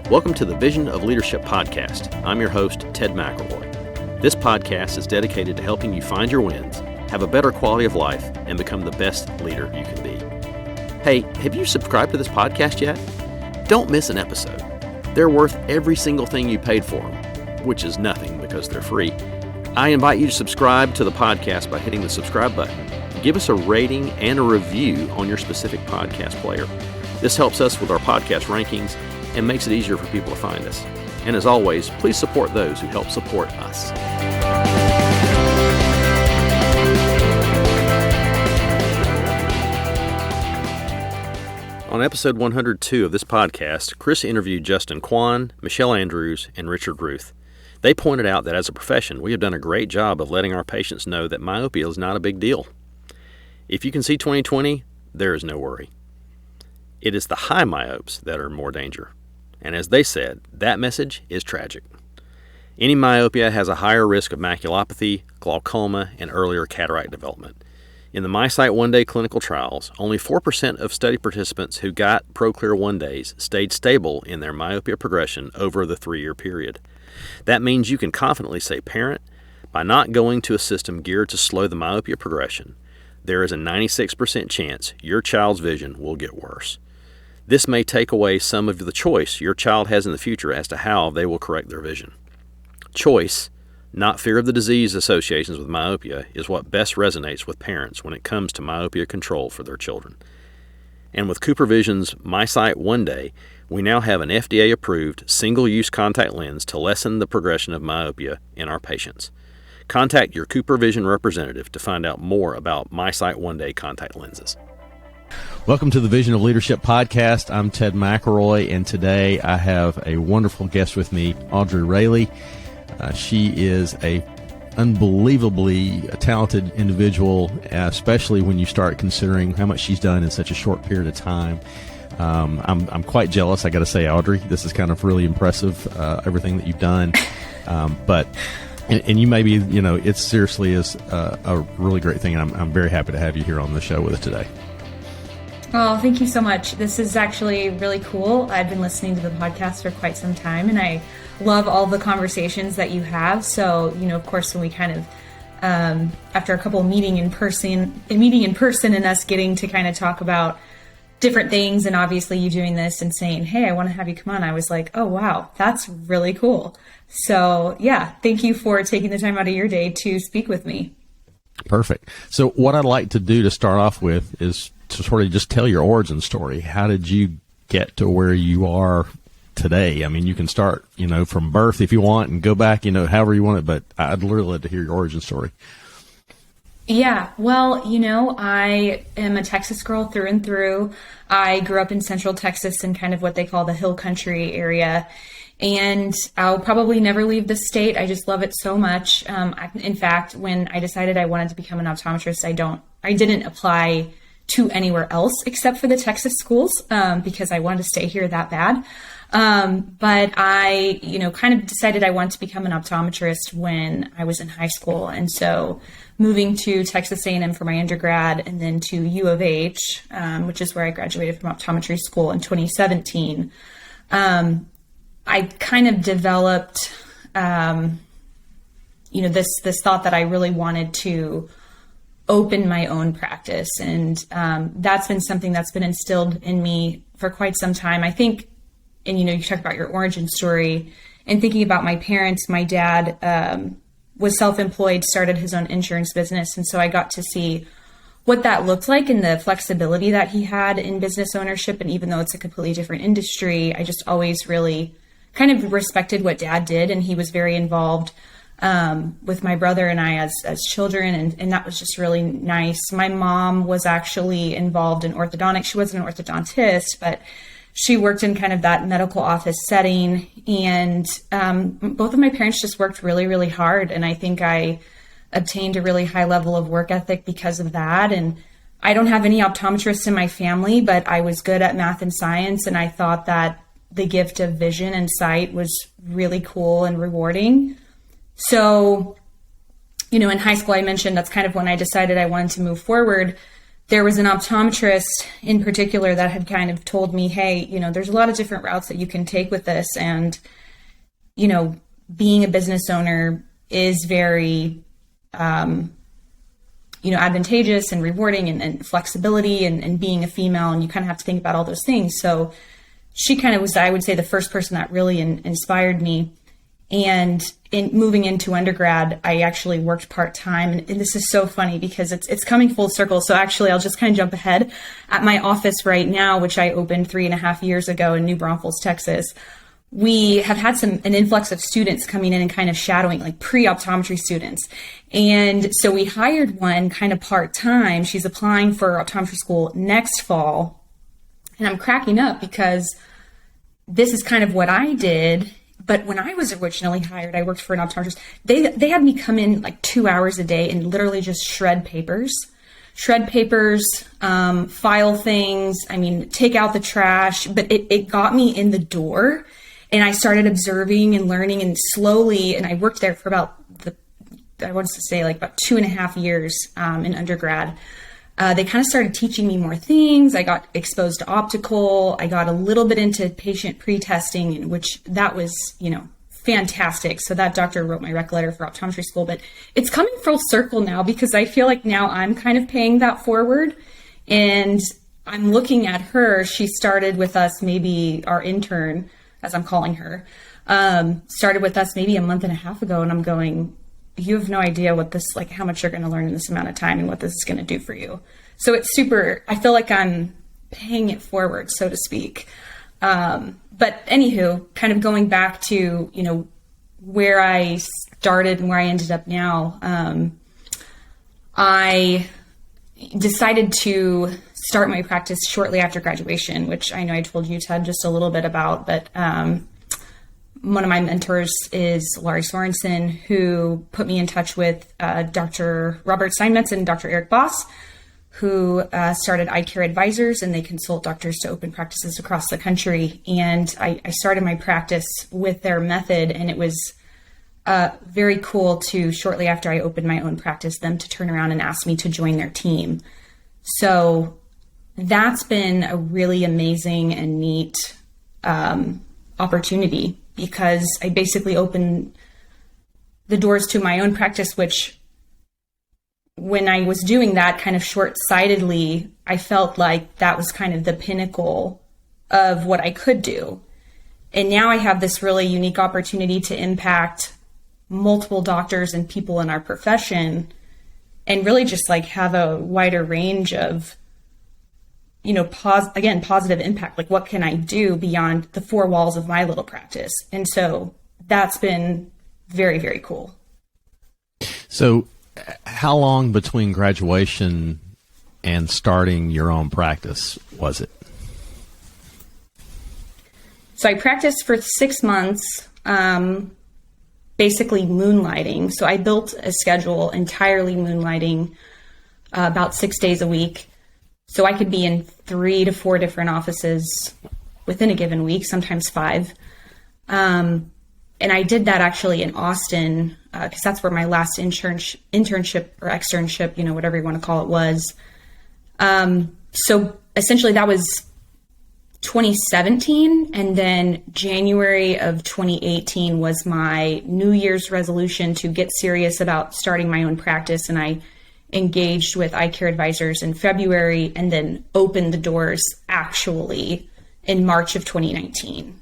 Welcome to the Vision of Leadership podcast. I'm your host, Ted McElroy. This podcast is dedicated to helping you find your wins, have a better quality of life, and become the best leader you can be. Hey, have you subscribed to this podcast yet? Don't miss an episode. They're worth every single thing you paid for them, which is nothing because they're free. I invite you to subscribe to the podcast by hitting the subscribe button. Give us a rating and a review on your specific podcast player. This helps us with our podcast rankings and makes it easier for people to find us. And as always, please support those who help support us. On episode 102 of this podcast, Chris interviewed Justin Kwan, Michelle Andrews, and Richard Ruth. They pointed out that as a profession, we have done a great job of letting our patients know that myopia is not a big deal. If you can see 20/20, there is no worry. It is the high myopes that are in more danger. And as they said, that message is tragic. Any myopia has a higher risk of maculopathy, glaucoma, and earlier cataract development. In the MiSight one-day clinical trials, only 4% of study participants who got ProClear one-days stayed stable in their myopia progression over the 3-year period. That means you can confidently say, parent, by not going to a system geared to slow the myopia progression, there is a 96% chance your child's vision will get worse. This may take away some of the choice your child has in the future as to how they will correct their vision. Choice, not fear of the disease associations with myopia, is what best resonates with parents when it comes to myopia control for their children. And with CooperVision's MiSight One Day, we now have an FDA-approved single-use contact lens to lessen the progression of myopia in our patients. Contact your CooperVision representative to find out more about MiSight One Day contact lenses. Welcome to the Vision of Leadership podcast. I'm Ted McElroy, and today I have a wonderful guest with me, Audrey Raley. She is a unbelievably talented individual, especially when you start considering how much she's done in such a short period of time. I'm quite jealous, I got to say, Audrey. This is kind of really impressive, everything that you've done. And you may be, it seriously is a really great thing, and I'm very happy to have you here on the show with us today. Oh, thank you so much. This is actually really cool. I've been listening to the podcast for quite some time, and I love all the conversations that you have. So, of course, when we kind of, after a couple of meeting in person and us getting to kind of talk about different things, and obviously you doing this and saying, hey, I want to have you come on, I was like, oh, wow, that's really cool. So, yeah, thank you for taking the time out of your day to speak with me. Perfect. So what I'd like to do to start off with is to sort of just tell your origin story. How did you get to where you are today? I mean, you can start, from birth if you want and go back, however you want it, but I'd really love to hear your origin story. Yeah, well, I am a Texas girl through and through. I grew up in Central Texas in kind of what they call the Hill Country area. And I'll probably never leave the state. I just love it so much. In fact, when I decided I wanted to become an optometrist, I didn't apply to anywhere else except for the Texas schools, because I wanted to stay here that bad. But I, kind of decided I wanted to become an optometrist when I was in high school. And so moving to Texas A&M for my undergrad and then to U of H, which is where I graduated from optometry school in 2017, I kind of developed, this thought that I really wanted to open my own practice. And that's been something that's been instilled in me for quite some time. I think, and you talked about your origin story, and thinking about my parents, my dad was self-employed, started his own insurance business. And so I got to see what that looked like and the flexibility that he had in business ownership. And even though it's a completely different industry, I just always really kind of respected what dad did. And he was very involved with my brother and I as children. And that was just really nice. My mom was actually involved in orthodontics. She wasn't an orthodontist, but she worked in kind of that medical office setting. And both of my parents just worked really, really hard. And I think I obtained a really high level of work ethic because of that. And I don't have any optometrists in my family, but I was good at math and science. And I thought that the gift of vision and sight was really cool and rewarding. So, in high school, I mentioned that's kind of when I decided I wanted to move forward. there was an optometrist in particular that had kind of told me, hey, there's a lot of different routes that you can take with this. And, being a business owner is very, advantageous and rewarding and flexibility and being a female. And you kind of have to think about all those things. So she kind of was, I would say, the first person that really inspired me. And in moving into undergrad, I actually worked part-time. And this is so funny because it's coming full circle. So actually, I'll just kind of jump ahead. At my office right now, which I opened 3.5 years ago in New Braunfels, Texas, we have had an influx of students coming in and kind of shadowing, like pre-optometry students. And so we hired one kind of part-time. She's applying for optometry school next fall. And I'm cracking up because this is kind of what I did. But when I was originally hired, I worked for an optometrist. They had me come in like 2 hours a day and literally just shred papers, file things. Take out the trash. But it got me in the door, and I started observing and learning, and slowly. And I worked there for about 2.5 years in undergrad. They kind of started teaching me more things. I got exposed to optical. I got a little bit into patient pre-testing, which that was, fantastic. So that doctor wrote my rec letter for optometry school, but it's coming full circle now because I feel like now I'm kind of paying that forward, and I'm looking at her. She started with us, maybe our intern, as I'm calling her, started with us maybe a month and a half ago. And I'm going, you have no idea what this, like how much you're going to learn in this amount of time and what this is going to do for you. So it's super, I feel like I'm paying it forward, so to speak. But anywho, kind of going back to, where I started and where I ended up now, I decided to start my practice shortly after graduation, which I know I told you, Ted, just a little bit about, but, one of my mentors is Laurie Sorensen, who put me in touch with Dr. Robert Steinmetz and Dr. Eric Boss, who started Eyecare Advisors, and they consult doctors to open practices across the country. And I started my practice with their method, and it was very cool to, shortly after I opened my own practice, them to turn around and ask me to join their team. So that's been a really amazing and neat opportunity, because I basically opened the doors to my own practice, which when I was doing that kind of short-sightedly, I felt like that was kind of the pinnacle of what I could do. And now I have this really unique opportunity to impact multiple doctors and people in our profession, and really just like have a wider range of, positive impact. Like, what can I do beyond the four walls of my little practice? And so that's been very, very cool. So how long between graduation and starting your own practice was it? So I practiced for 6 months, basically moonlighting. So I built a schedule entirely moonlighting, about 6 days a week. So I could be in 3 to 4 different offices within a given week, sometimes 5. And I did that actually in Austin, because that's where my last internship or externship, whatever you want to call it, was. So essentially that was 2017. And then January of 2018 was my New Year's resolution to get serious about starting my own practice. And I engaged with Eyecare Advisors in February, and then opened the doors actually in March of 2019.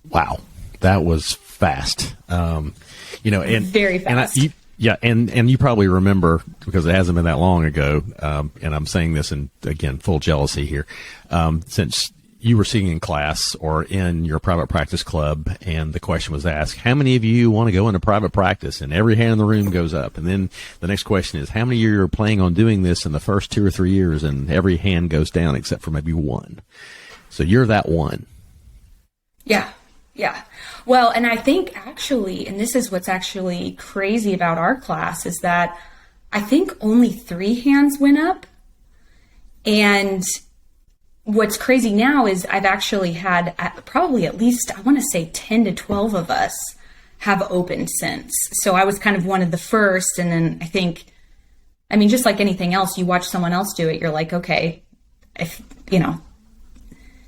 Wow. That was fast. And very fast. And you probably remember, because it hasn't been that long ago. And I'm saying this in, again, full jealousy here. Since you were sitting in class or in your private practice club, and the question was asked, how many of you want to go into private practice? And every hand in the room goes up. And then the next question is, how many of you are planning on doing this in the first 2 or 3 years? And every hand goes down except for maybe one. So you're that one. Yeah. Well, and I think actually, and this is what's actually crazy about our class, is that I think only 3 hands went up. And what's crazy now is I've actually had probably at least, I want to say 10 to 12 of us have opened since. So I was kind of one of the first. And then I think I mean, just like anything else, you watch someone else do it, you're like, okay, if,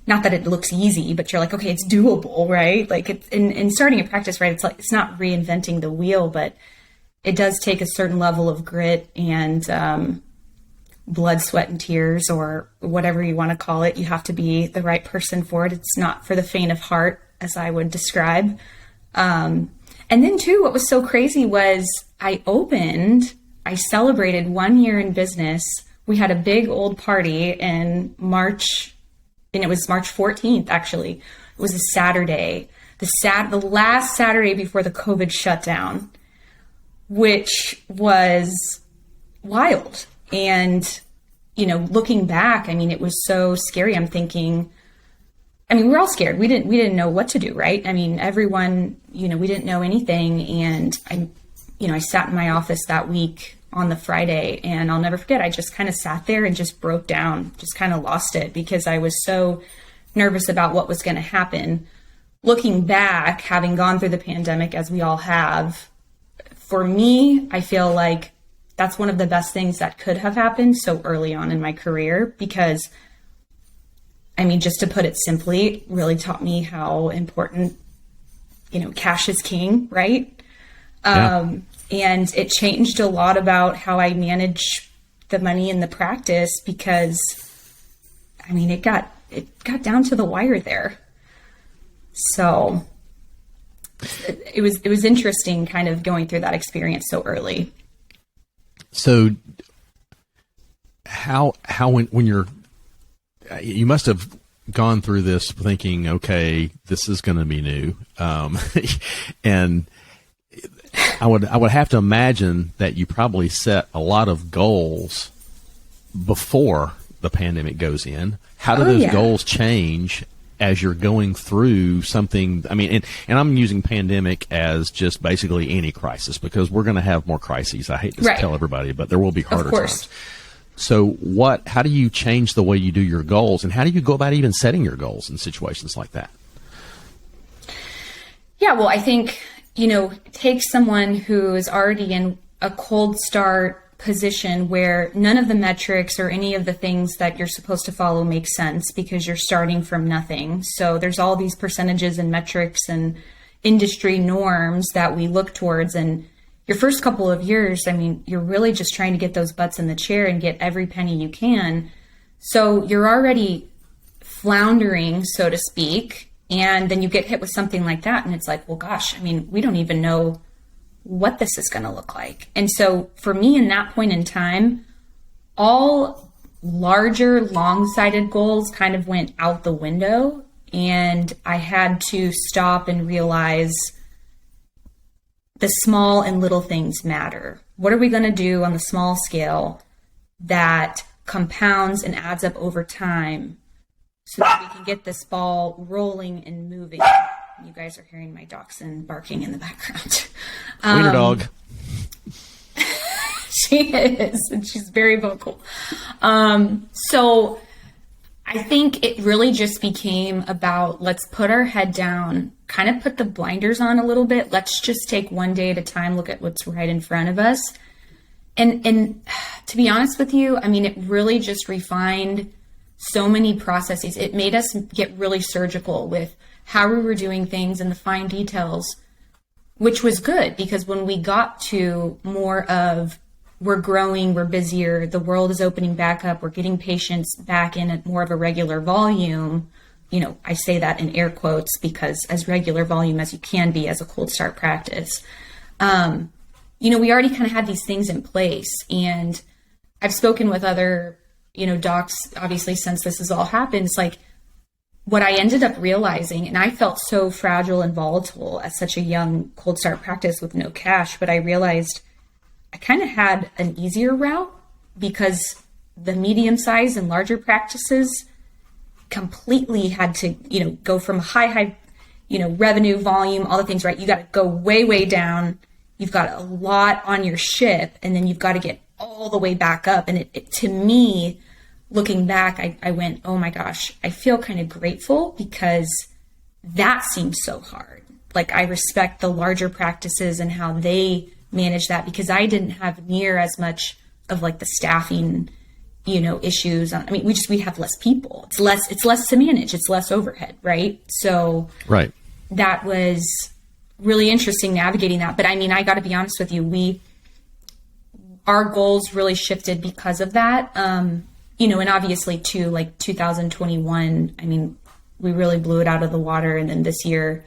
not that it looks easy, but you're like, okay, it's doable, right? Like it's in starting a practice, right? It's like, it's not reinventing the wheel, but it does take a certain level of grit and blood, sweat, and tears, or whatever you want to call it. You have to be the right person for it. It's not for the faint of heart, as I would describe. And then too, what was so crazy was I celebrated 1 year in business. We had a big old party in March, and it was March 14th, actually. It was a Saturday, the last Saturday before the COVID shutdown, which was wild. And, looking back, I mean, it was so scary. I'm thinking, we're all scared. We didn't know what to do, right? I mean, everyone, we didn't know anything. And I sat in my office that week on the Friday, and I'll never forget, I just kind of sat there and just broke down, just kind of lost it, because I was so nervous about what was going to happen. Looking back, having gone through the pandemic, as we all have, for me, I feel like that's one of the best things that could have happened so early on in my career, because, just to put it simply, it really taught me how important, cash is king, right? Yeah. And it changed a lot about how I manage the money in the practice, because, it got down to the wire there. So it was interesting kind of going through that experience so early. So how when you must have gone through this thinking, okay, this is going to be new. And I would have to imagine that you probably set a lot of goals before the pandemic goes in. How do those goals change as you're going through something? And I'm using pandemic as just basically any crisis, because we're going to have more crises. I hate to tell everybody, but there will be harder times. So how do you change the way you do your goals, and how do you go about even setting your goals in situations like that? Yeah, well, I think, take someone who is already in a cold start position where none of the metrics or any of the things that you're supposed to follow make sense, because you're starting from nothing. So there's all these percentages and metrics and industry norms that we look towards. And your first couple of years, you're really just trying to get those butts in the chair and get every penny you can. So you're already floundering, so to speak. And then you get hit with something like that, and it's like, well, gosh, we don't even know what this is going to look like. And so for me, in that point in time, all larger, long-sighted goals kind of went out the window, and I had to stop and realize the small and little things matter. What are we going to do on the small scale that compounds and adds up over time, so that we can get this ball rolling and moving? You guys are hearing my dachshund barking in the background. Wiener dog. She is, and she's very vocal. So I think it really just became about, let's put our head down, kind of put the blinders on a little bit. Let's just take one day at a time, look at what's right in front of us. And to be honest with you, it really just refined so many processes. It made us get really surgical with how we were doing things and the fine details, which was good, because when we got to more of, we're growing, we're busier, the world is opening back up, we're getting patients back in at more of a regular volume. I say that in air quotes, because as regular volume as you can be as a cold start practice. We already kind of had these things in place, and I've spoken with other docs, obviously, since this has all happened. It's like, what I ended up realizing, and I felt so fragile and volatile as such a young cold start practice with no cash, but I realized I kind of had an easier route, because the medium size and larger practices completely had to, go from high, revenue, volume, all the things, right? You got to go way, way down. You've got a lot on your ship, and then you've got to get all the way back up. And it to me, looking back, I went, oh my gosh, I feel kind of grateful, because that seems so hard. Like, I respect the larger practices and how they manage that, because I didn't have near as much of like the staffing, issues. I mean, we have less people. It's less to manage. It's less overhead. Right. So right. That was really interesting navigating that. But I mean, I got to be honest with you, our goals really shifted because of that. And obviously too, like 2021, I mean, we really blew it out of the water. And then this year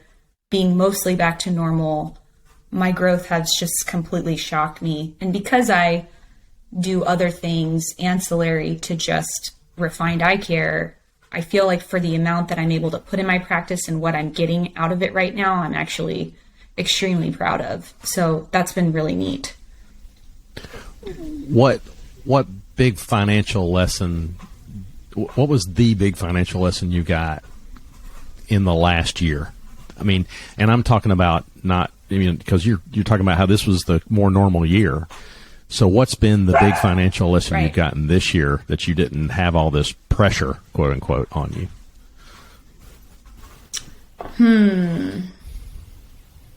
being mostly back to normal, my growth has just completely shocked me. And because I do other things ancillary to just refined eye care, I feel like for the amount that I'm able to put in my practice and what I'm getting out of it right now, I'm actually extremely proud of. So that's been really neat. What big financial lesson, what was the big financial lesson you got in the last year? I mean, and I'm talking about because you're talking about how this was the more normal year. So what's been the big financial lesson Right. you've gotten this year that you didn't have all this pressure, quote unquote, on you?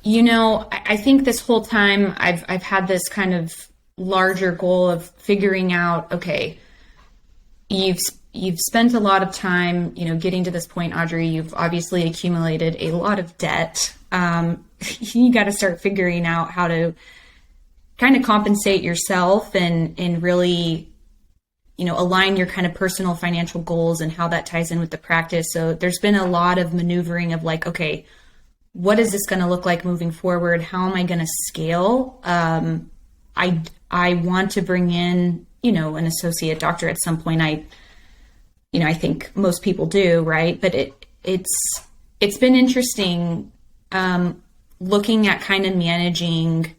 I think this whole time I've had this kind of larger goal of figuring out, okay, you've spent a lot of time, getting to this point, Audrey. You've obviously accumulated a lot of debt. You got to start figuring out how to kind of compensate yourself and really, align your kind of personal financial goals and how that ties in with the practice. So there's been a lot of maneuvering of like, okay, what is this going to look like moving forward? How am I going to scale? I want to bring in, an associate doctor at some point. I think most people do, right? But it's been interesting looking at kind of managing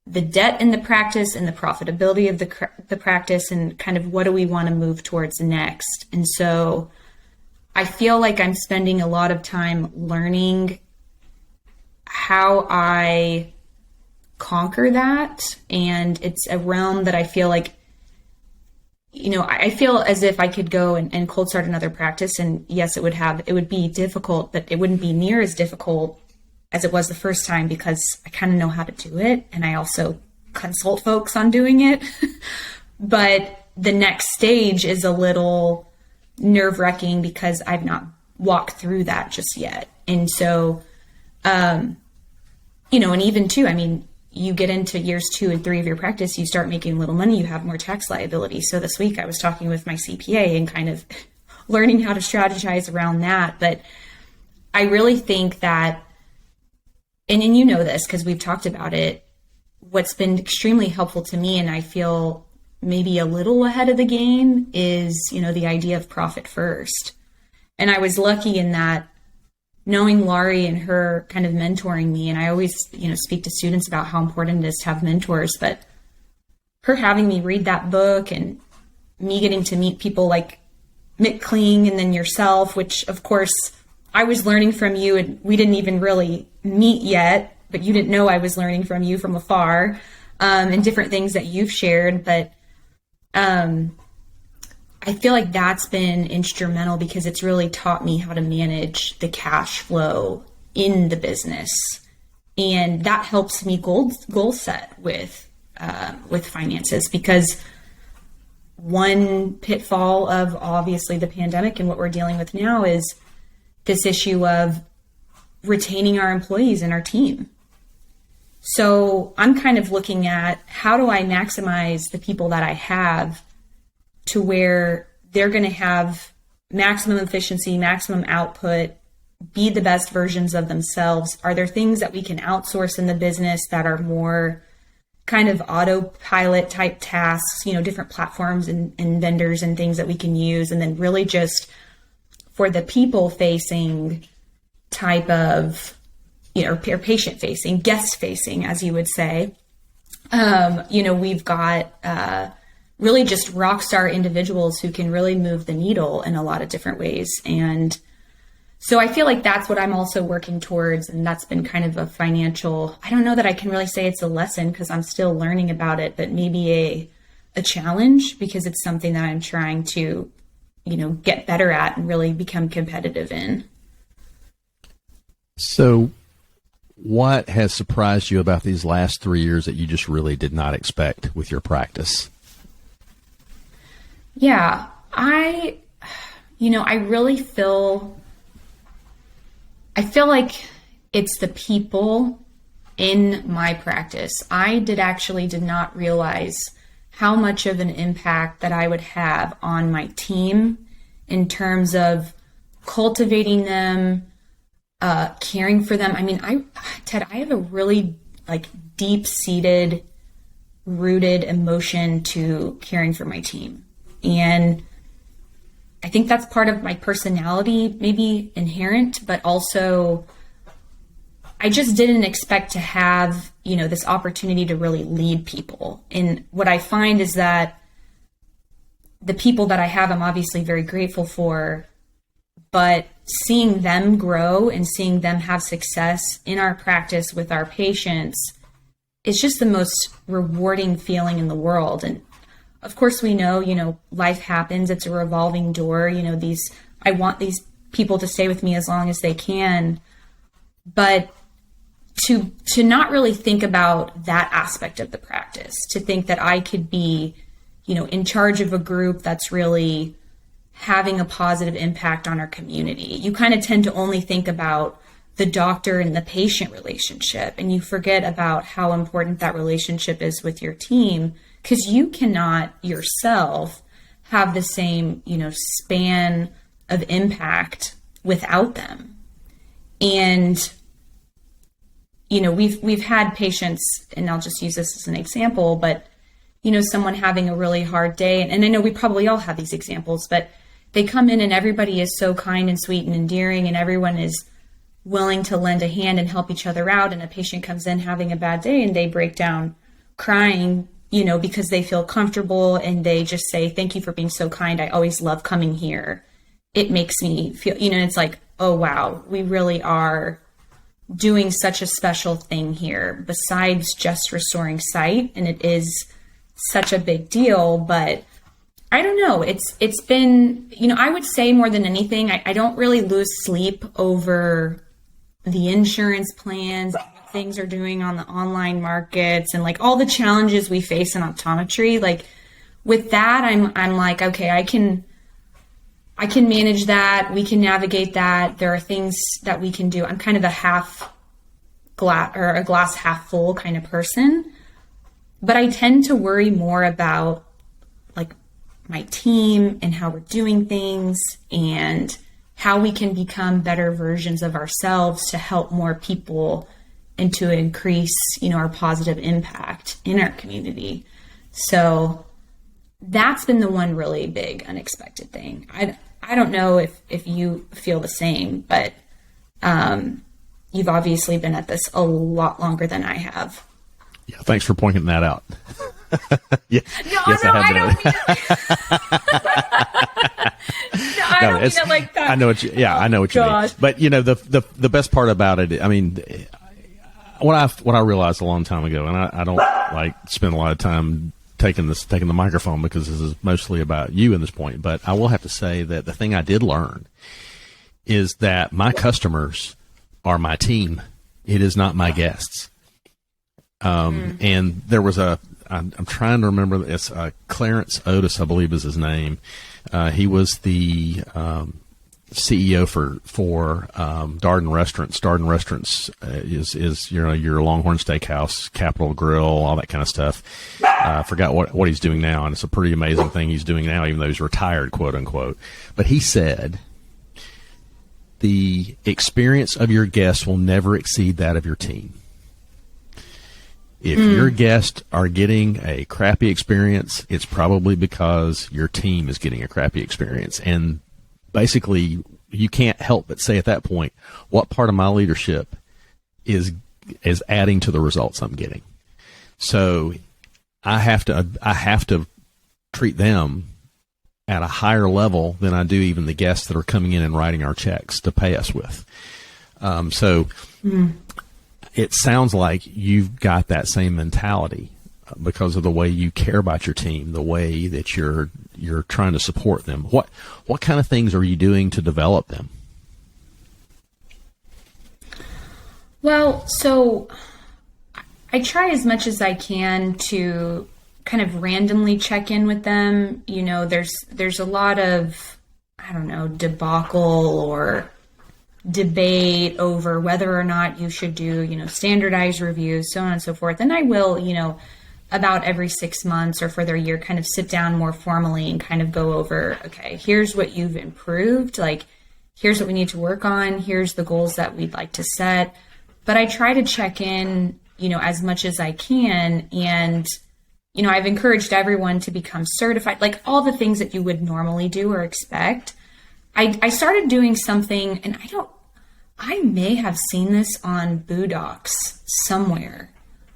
the debt in the practice and the profitability of the practice and kind of what do we want to move towards next. And so I feel like I'm spending a lot of time learning how I conquer that. And it's a realm that I feel like, I feel as if I could go and cold start another practice. And yes, it would be difficult, but it wouldn't be near as difficult as it was the first time because I kind of know how to do it. And I also consult folks on doing it. But the next stage is a little nerve-wracking because I've not walked through that just yet. And so, and even too, I mean, you get into years 2 and 3 of your practice, you start making a little money, you have more tax liability. So this week I was talking with my CPA and kind of learning how to strategize around that. But I really think that, and this because we've talked about it, what's been extremely helpful to me, and I feel maybe a little ahead of the game, is, the idea of profit first. And I was lucky in that, knowing Laurie and her kind of mentoring me, and I always, speak to students about how important it is to have mentors, but her having me read that book and me getting to meet people like Mick Kling and then yourself, which of course I was learning from you and we didn't even really meet yet, but you didn't know I was learning from you from afar, and different things that you've shared. But I feel like that's been instrumental because it's really taught me how to manage the cash flow in the business. And that helps me goal set with finances, because one pitfall of obviously the pandemic and what we're dealing with now is this issue of retaining our employees and our team. So I'm kind of looking at how do I maximize the people that I have to where they're going to have maximum efficiency, maximum output, be the best versions of themselves. Are there things that we can outsource in the business that are more kind of autopilot type tasks, different platforms and vendors and things that we can use? And then really just for the people facing type of, or patient facing, guest facing, as you would say, we've got, really just rock star individuals who can really move the needle in a lot of different ways. And so I feel like that's what I'm also working towards. And that's been kind of a financial, I don't know that I can really say it's a lesson because I'm still learning about it, but maybe a challenge, because it's something that I'm trying to, get better at and really become competitive in. So what has surprised you about these last 3 years that you just really did not expect with your practice? Yeah, I really I feel like it's the people in my practice. I did not realize how much of an impact that I would have on my team in terms of cultivating them, caring for them. I mean, Ted, I have a really deep-seated, rooted emotion to caring for my team. And I think that's part of my personality, maybe inherent, but also I just didn't expect to have, this opportunity to really lead people. And what I find is that the people that I have, I'm obviously very grateful for, but seeing them grow and seeing them have success in our practice with our patients is just the most rewarding feeling in the world. And of course we know, life happens. It's a revolving door. I want these people to stay with me as long as they can, but to not really think about that aspect of the practice, to think that I could be, in charge of a group that's really having a positive impact on our community. You kind of tend to only think about the doctor and the patient relationship, and you forget about how important that relationship is with your team, because you cannot yourself have the same, span of impact without them. And we've had patients, and I'll just use this as an example, but someone having a really hard day, and I know we probably all have these examples, but they come in and everybody is so kind and sweet and endearing, and everyone is willing to lend a hand and help each other out. And a patient comes in having a bad day and they break down crying, because they feel comfortable, and they just say, "Thank you for being so kind. I always love coming here. It makes me feel," it's like, oh, wow, we really are doing such a special thing here besides just restoring sight. And it is such a big deal, but I don't know. It's been, I would say more than anything, I don't really lose sleep over the insurance plans, what things are doing on the online markets, and all the challenges we face in optometry. With that, I'm like, okay, I can manage that. We can navigate that. There are things that we can do. I'm kind of a glass half full kind of person, but I tend to worry more about my team and how we're doing things and how we can become better versions of ourselves to help more people and to increase, our positive impact in our community. So that's been the one really big unexpected thing. I don't know if you feel the same, but you've obviously been at this a lot longer than I have. Yeah, thanks for pointing that out. Yeah. No, yes, no, I don't mean it. I don't mean it like that. I know what you mean. But the best part about it, I mean, what I realized a long time ago, and I don't spend a lot of time taking the microphone because this is mostly about you at this point, but I will have to say that the thing I did learn is that my customers are my team. It is not my guests. And there was I'm trying to remember, it's Clarence Otis, I believe is his name. He was the CEO for Darden Restaurants. Darden Restaurants is your Longhorn Steakhouse, Capitol Grill, all that kind of stuff. I forgot what he's doing now, and it's a pretty amazing thing he's doing now, even though he's retired, quote unquote. But he said, the experience of your guests will never exceed that of your team. If your guests are getting a crappy experience, it's probably because your team is getting a crappy experience. And basically, you can't help but say at that point, what part of my leadership is adding to the results I'm getting? So I have to treat them at a higher level than I do even the guests that are coming in and writing our checks to pay us with. It sounds like you've got that same mentality because of the way you care about your team, the way that you're trying to support them. What kind of things are you doing to develop them? Well, so I try as much as I can to kind of randomly check in with them. You know, there's a lot of, I don't know, debacle or debate over whether or not you should do, you know, standardized reviews, so on and so forth. And I will, you know, about every 6 months or for their year, kind of sit down more formally and kind of go over, okay, here's what you've improved. Like, here's what we need to work on. Here's the goals that we'd like to set. But I try to check in, you know, as much as I can. And, you know, I've encouraged everyone to become certified, like all the things that you would normally do or expect. I started doing something, and I may have seen this on Boodocs somewhere,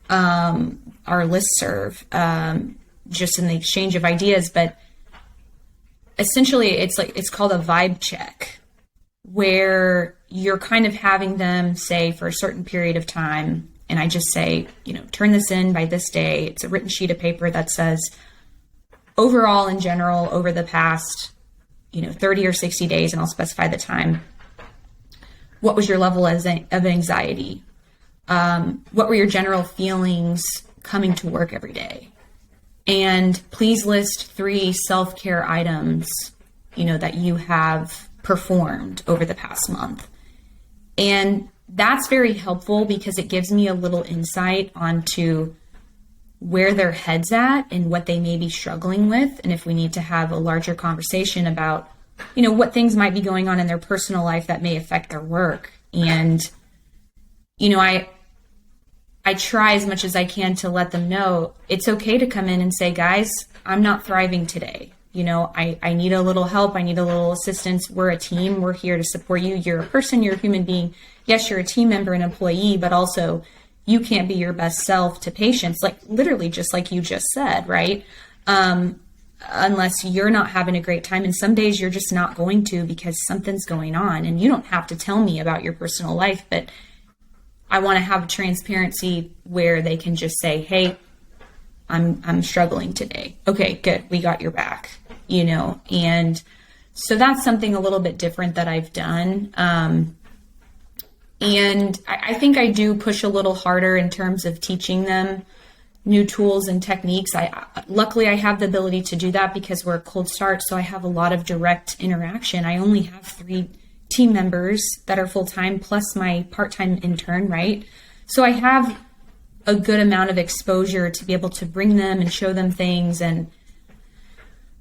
our listserv, just in the exchange of ideas. But essentially, it's called a vibe check, where you're kind of having them say for a certain period of time, and I just say, you know, turn this in by this day. It's a written sheet of paper that says, overall, in general, over the past, you know, 30 or 60 days, and I'll specify the time, what was your level of anxiety? What were your general feelings coming to work every day? And please list 3 self-care items, you know, that you have performed over the past month. And that's very helpful because it gives me a little insight onto where their head's at and what they may be struggling with. And if we need to have a larger conversation about, you know, what things might be going on in their personal life that may affect their work. And, you know, I try as much as I can to let them know it's okay to come in and say, guys, I'm not thriving today. You know, I need a little help. I need a little assistance. We're a team. We're here to support you. You're a person. You're a human being. Yes, you're a team member and employee, but also you can't be your best self to patients, like literally just like you just said, right? Unless you're not having a great time. And some days you're just not going to because something's going on. And you don't have to tell me about your personal life, but I want to have transparency where they can just say, hey, I'm struggling today. Okay, good. We got your back, you know? And so that's something a little bit different that I've done. And I think I do push a little harder in terms of teaching them new tools and techniques. Luckily I have the ability to do that because we're a cold start. So I have a lot of direct interaction. I only have 3 team members that are full-time plus my part-time intern, right? So I have a good amount of exposure to be able to bring them and show them things. And,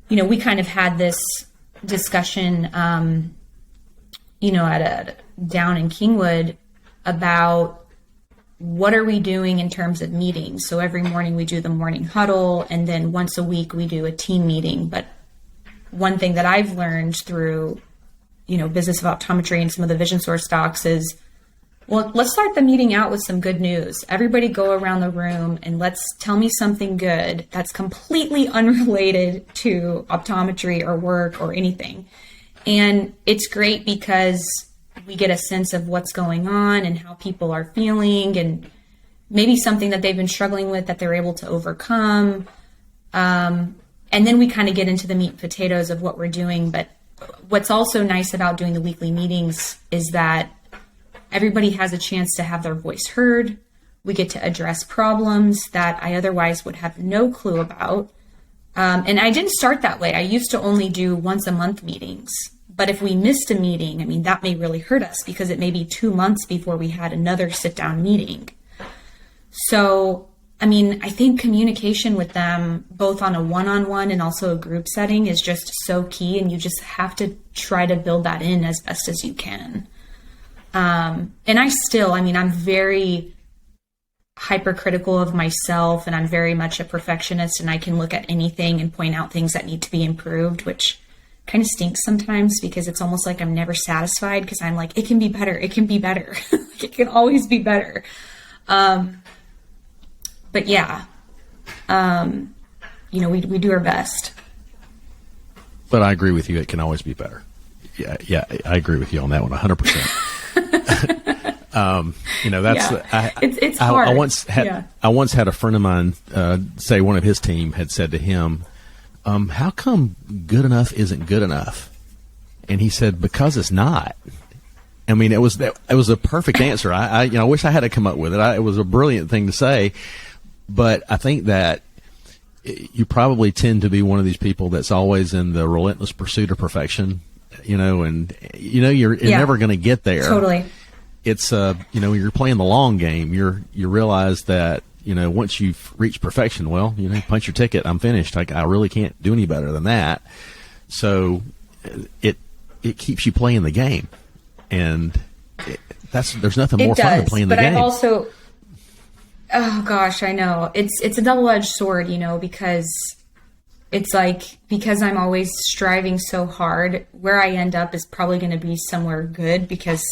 you know, we kind of had this discussion, you know, down in Kingwood about what are we doing in terms of meetings. So every morning we do the morning huddle, and then once a week we do a team meeting. But one thing that I've learned through, you know, business of optometry and some of the Vision Source docs is, well, let's start the meeting out with some good news. Everybody go around the room and let's tell me something good that's completely unrelated to optometry or work or anything. And it's great because we get a sense of what's going on and how people are feeling and maybe something that they've been struggling with that they're able to overcome. And then we kind of get into the meat and potatoes of what we're doing. But what's also nice about doing the weekly meetings is that everybody has a chance to have their voice heard. We get to address problems that I otherwise would have no clue about. And I didn't start that way. I used to only do once a month meetings. But if we missed a meeting, I mean, that may really hurt us because it may be 2 months before we had another sit-down meeting. So, I mean, I think communication with them, both on a one-on-one and also a group setting, is just so key. And you just have to try to build that in as best as you can. And I'm very hypercritical of myself, and I'm very much a perfectionist, and I can look at anything and point out things that need to be improved, which kind of stinks sometimes because it's almost like I'm never satisfied because I'm like, it can be better. It can be better. It can always be better. But yeah, you know, we do our best. But I agree with you. It can always be better. Yeah, I agree with you on that one 100%. You know, that's, it's hard. I once had a friend of mine, say one of his team had said to him, how come good enough isn't good enough? And he said, because it's not. I mean, it was a perfect answer. I wish I had to come up with it. It was a brilliant thing to say, but I think that you probably tend to be one of these people that's always in the relentless pursuit of perfection, and you're never going to get there. Totally. It's you're playing the long game. You realize that once you've reached perfection, well, punch your ticket. I'm finished. I really can't do any better than that. So it keeps you playing the game, and there's nothing more fun than playing the game. But I've also, oh gosh, I know it's a double-edged sword, because it's like, because I'm always striving so hard, where I end up is probably going to be somewhere good, because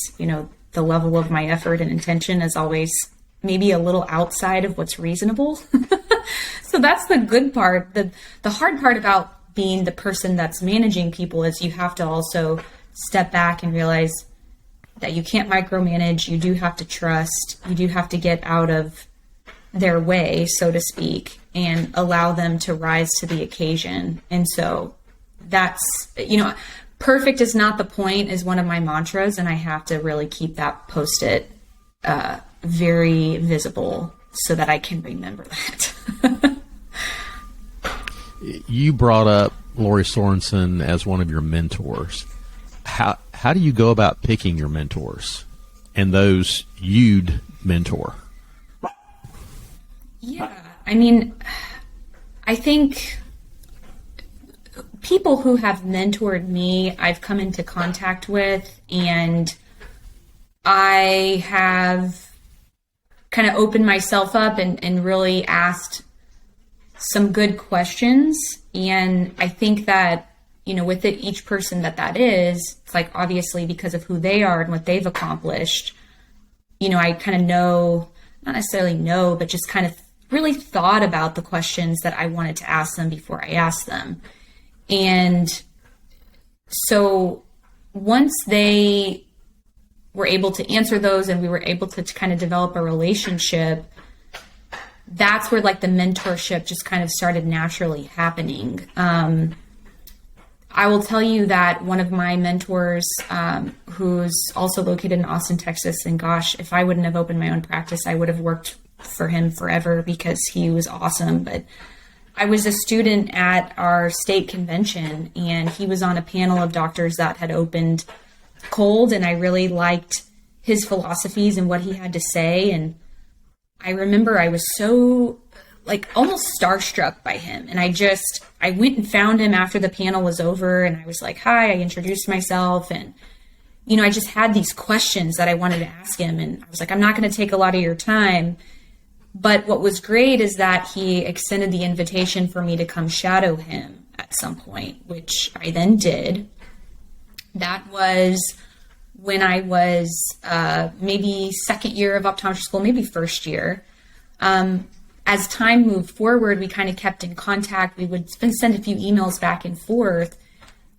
the level of my effort and intention is always maybe a little outside of what's reasonable. So that's the good part. The hard part about being the person that's managing people is you have to also step back and realize that you can't micromanage. You do have to trust. You do have to get out of their way, so to speak, and allow them to rise to the occasion. And so that's, perfect is not the point is one of my mantras, and I have to really keep that Post-it very visible so that I can remember that. You brought up Lori Sorensen as one of your mentors. How do you go about picking your mentors and those you'd mentor? Yeah, I think people who have mentored me, I've come into contact with, and I have kind of opened myself up and really asked some good questions. And I think that, with each person that is, it's like, obviously because of who they are and what they've accomplished, I kind of know, not necessarily know, but just kind of really thought about the questions that I wanted to ask them before I asked them. And so once they were able to answer those and we were able to kind of develop a relationship, that's where like the mentorship just kind of started naturally happening. I will tell you that one of my mentors, who's also located in Austin, Texas, and gosh, if I wouldn't have opened my own practice, I would have worked for him forever because he was awesome. But I was a student at our state convention, and he was on a panel of doctors that had opened cold, and I really liked his philosophies and what he had to say. And I remember I was so almost starstruck by him. And I went and found him after the panel was over, and I was like, hi, I introduced myself. And, I just had these questions that I wanted to ask him. And I was like, I'm not going to take a lot of your time. But what was great is that he extended the invitation for me to come shadow him at some point, which I then did. That was when I was maybe second year of optometry school, maybe first year. As time moved forward, we kind of kept in contact. We would send a few emails back and forth.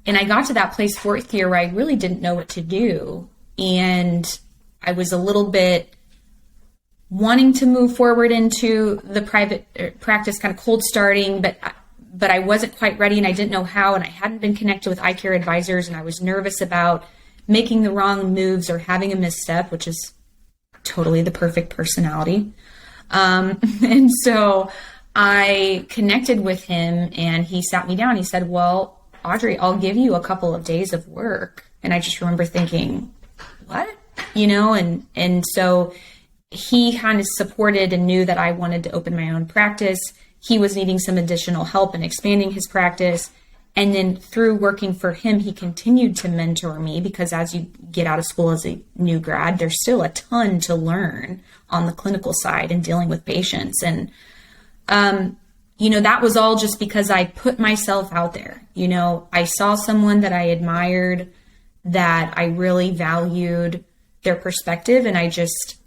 And I got to that place fourth year where I really didn't know what to do. And I was a little bit wanting to move forward into the private practice, kind of cold starting, but I wasn't quite ready and I didn't know how, and I hadn't been connected with iCare advisors, and I was nervous about making the wrong moves or having a misstep, which is totally the perfect personality. And so I connected with him, and he sat me down. He said, well, Audrey, I'll give you a couple of days of work. And I just remember thinking, what? And so he kind of supported and knew that I wanted to open my own practice. He was needing some additional help in expanding his practice. And then through working for him, he continued to mentor me, because as you get out of school as a new grad, there's still a ton to learn on the clinical side and dealing with patients. And, that was all just because I put myself out there. I saw someone that I admired, that I really valued their perspective, and I just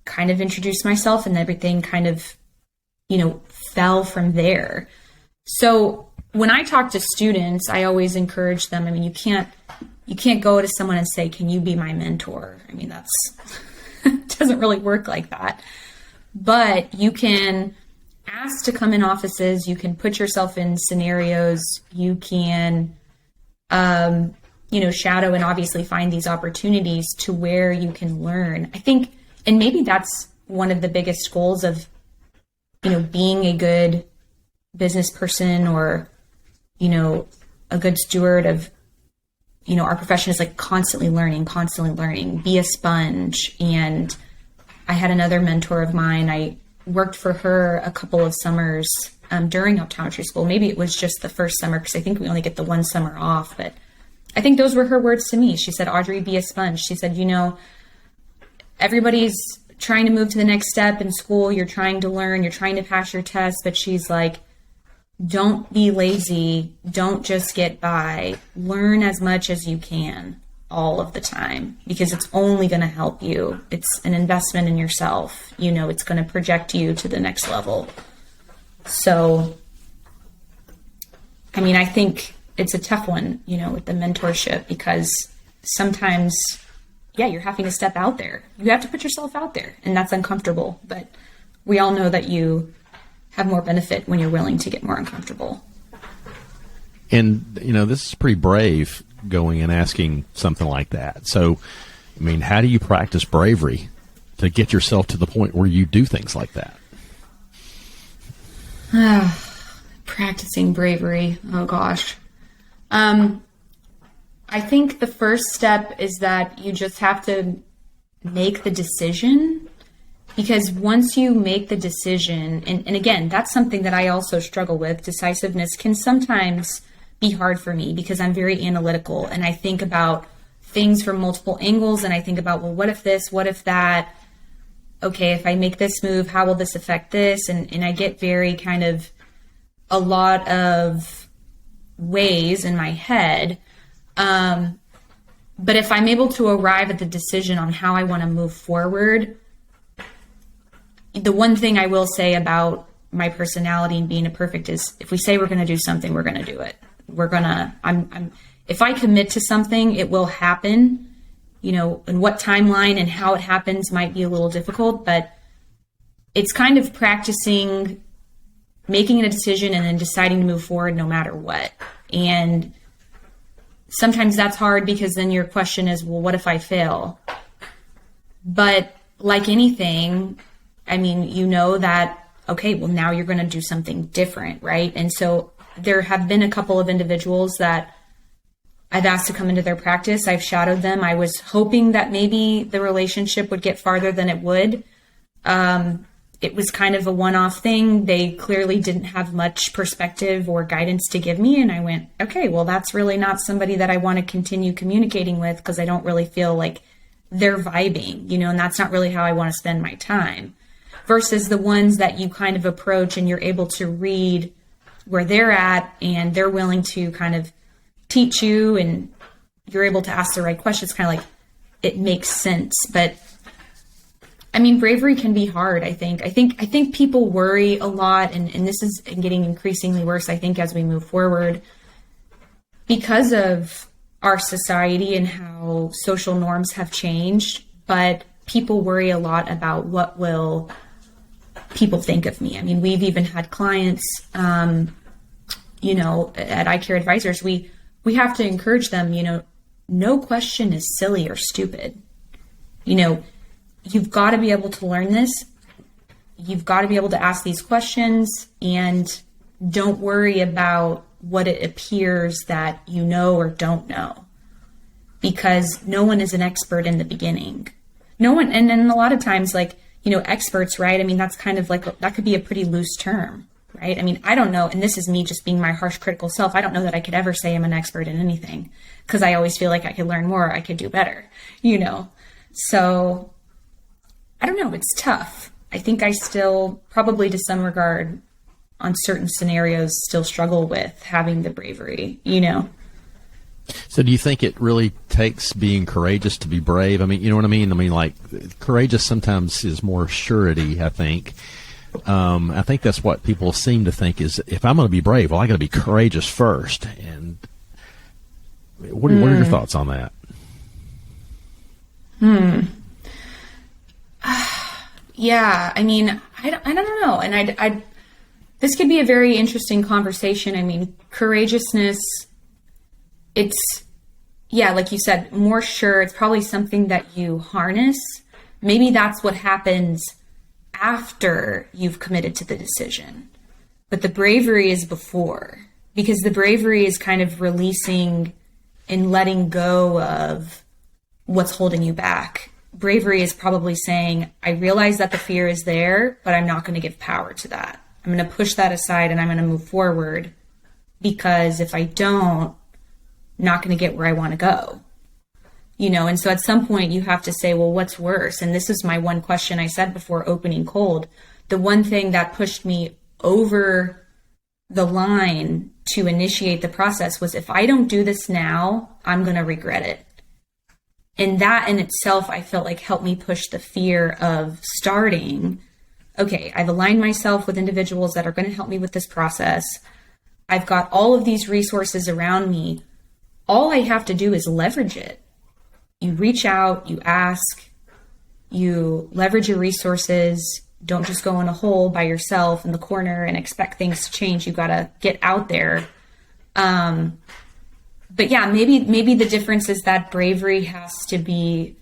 kind of introduced myself, and everything kind of, fell from there. So when I talk to students, I always encourage them. You can't go to someone and say, can you be my mentor? That's doesn't really work like that. But you can ask to come in offices. You can put yourself in scenarios. You can, shadow and obviously find these opportunities to where you can learn. I think, and maybe that's one of the biggest goals of, being a good business person or, a good steward of, our profession is like constantly learning, be a sponge. And I had another mentor of mine. I worked for her a couple of summers during optometry school. Maybe it was just the first summer because I think we only get the one summer off, but I think those were her words to me. She said, Audrey, be a sponge. She said, everybody's trying to move to the next step in school. You're trying to learn, you're trying to pass your tests, but she's like, don't be lazy. Don't just get by. Learn as much as you can all of the time because it's only going to help you. It's an investment in yourself. It's going to project you to the next level. So, I think it's a tough one, with the mentorship because sometimes, you're having to step out there. You have to put yourself out there and that's uncomfortable, but we all know that you have more benefit when you're willing to get more uncomfortable. And, this is pretty brave going and asking something like that. So, how do you practice bravery to get yourself to the point where you do things like that? Practicing bravery. Oh gosh. I think the first step is that you just have to make the decision, because once you make the decision, and again, that's something that I also struggle with. Decisiveness can sometimes be hard for me because I'm very analytical and I think about things from multiple angles and I think about, well, what if this, what if that? Okay, if I make this move, how will this affect this? And I get very kind of a lot of ways in my head. But if I'm able to arrive at the decision on how I want to move forward, the one thing I will say about my personality and being a perfect is if we say we're going to do something, we're going to do it. If I commit to something, it will happen. And what timeline and how it happens might be a little difficult, but it's kind of practicing making a decision and then deciding to move forward no matter what. And sometimes that's hard because then your question is, well, what if I fail? But like anything, that, okay, well, now you're going to do something different, right? And so there have been a couple of individuals that I've asked to come into their practice. I've shadowed them. I was hoping that maybe the relationship would get farther than it would. It was kind of a one-off thing. They clearly didn't have much perspective or guidance to give me. And I went, okay, well, that's really not somebody that I want to continue communicating with because I don't really feel like they're vibing, and that's not really how I want to spend my time. Versus the ones that you kind of approach and you're able to read where they're at and they're willing to kind of teach you and you're able to ask the right questions, kind of like it makes sense. But bravery can be hard. I think people worry a lot, and this is getting increasingly worse, I think, as we move forward because of our society and how social norms have changed. But people worry a lot about what will people think of me. We've even had clients, at iCare Advisors, we have to encourage them, no question is silly or stupid. You've got to be able to learn this. You've got to be able to ask these questions and don't worry about what it appears that you know or don't know, because no one is an expert in the beginning. No one. And then a lot of times, experts, right? That's kind of like, that could be a pretty loose term, right? I don't know. And this is me just being my harsh critical self. I don't know that I could ever say I'm an expert in anything because I always feel like I could learn more. I could do better, So I don't know. It's tough. I think I still probably to some regard on certain scenarios still struggle with having the bravery, So do you think it really takes being courageous to be brave? You know what I mean? Courageous sometimes is more surety, I think. I think that's what people seem to think is, if I'm going to be brave, well, I got to be courageous first. And what are your thoughts on that? Yeah, I don't know. And this could be a very interesting conversation. Courageousness, it's, like you said, more sure. It's probably something that you harness. Maybe that's what happens after you've committed to the decision. but the bravery is before, because the bravery is kind of releasing and letting go of what's holding you back. Bravery is probably saying, I realize that the fear is there, but I'm not going to give power to that. I'm going to push that aside and I'm going to move forward, because if I don't, I'm not going to get where I want to go. And so at some point you have to say, well, what's worse? And this is my one question I said before opening cold. The one thing that pushed me over the line to initiate the process was, if I don't do this now, I'm going to regret it. And that in itself, I felt like helped me push the fear of starting. Okay, I've aligned myself with individuals that are going to help me with this process. I've got all of these resources around me. All I have to do is leverage it. You reach out, you ask, you leverage your resources. Don't just go in a hole by yourself in the corner and expect things to change. You got to get out there. But yeah, maybe the difference is that bravery has to be